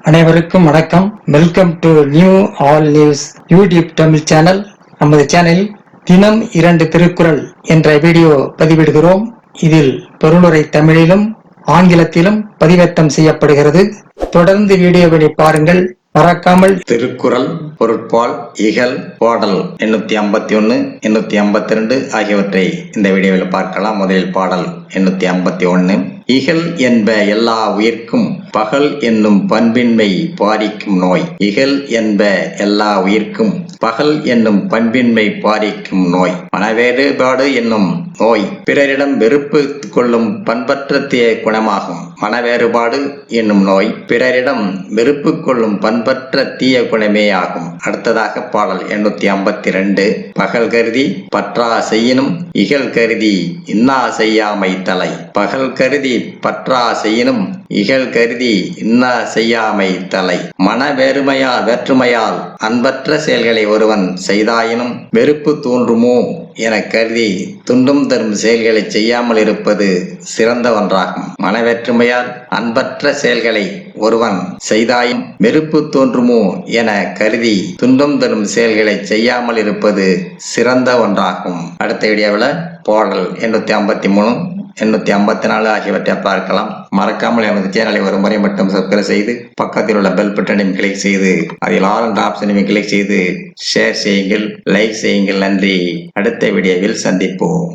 அனைவருக்கும் வணக்கம். Welcome to new all news YouTube Tamil channel. நமது சேனலில் தினம் 2 திருக்குறள் என்ற வீடியோ பதிவிடுகிறோம். இதில் பொருளுரை தமிழிலும் ஆங்கிலத்திலும் பதிவேற்றம் செய்யப்படுகிறது. தொடர்ந்து வீடியோவை பாருங்கள். மறக்காமல் திருக்குறள் பொருட்பால் இகல் பாடல் 851 852 ஆகியவற்றை இந்த வீடியோவில் பார்க்கலாம். முதலில் பாடல் 851. இகல் என்ப எல்லா உயிர்க்கும் பகல் என்னும் பண்பின்மை பாரிக்கும் நோய். இகல் என்ப எல்லா உயிர்க்கும் பகல் என்னும் பண்பின்மை பாரிக்கும் நோய். மனவேறுபாடு என்னும் நோய் பிறரிடம் வெறுப்பு கொள்ளும் பண்பற்ற தீய குணமாகும். மனவேறுபாடு என்னும் நோய் பிறரிடம் வெறுப்பு கொள்ளும் பண்பற்ற தீய குணமே ஆகும். அடுத்ததாக பாடல் 852. பகல் கருதி பற்றா செய்யினும் இகல் கருதி இன்னா செய்யாமை தலை. பகல் கருதி பற்றா செய்யினும் இகல் கருதி இன்னா செய்யாமை தலை. மன வேற்றுமையால் அன்பற்ற செயல்களை ஒருவன் செய்தாயினும் வெறுப்பு தோன்றுமோ என கருதி துன்பம் தரும் செயல்களை செய்யாமல் இருப்பது சிறந்த ஒன்றாகும். மனவேற்றுமையால் அன்பற்ற செயல்களை ஒருவன் செய்தாயும் வெறுப்பு தோன்றுமோ என கருதி துன்பம் தரும் செயல்களை செய்யாமல் இருப்பது சிறந்த ஒன்றாகும். அடுத்த வீடியோவில் பாடல் 853 854 ஆகியவற்றை பார்க்கலாம். மறக்காமல் எமது சேனலை ஒரு முறை மட்டும் சப்ஸ்கிரைப் செய்து பக்கத்தில் உள்ள பெல் பட்டனையும் கிளிக் செய்து அதில் ஆல் என்ற ஆப்ஷனையும் கிளிக் செய்து ஷேர் செய்யுங்கள், லைக் செய்யுங்கள். நன்றி. அடுத்த வீடியோவில் சந்திப்போம்.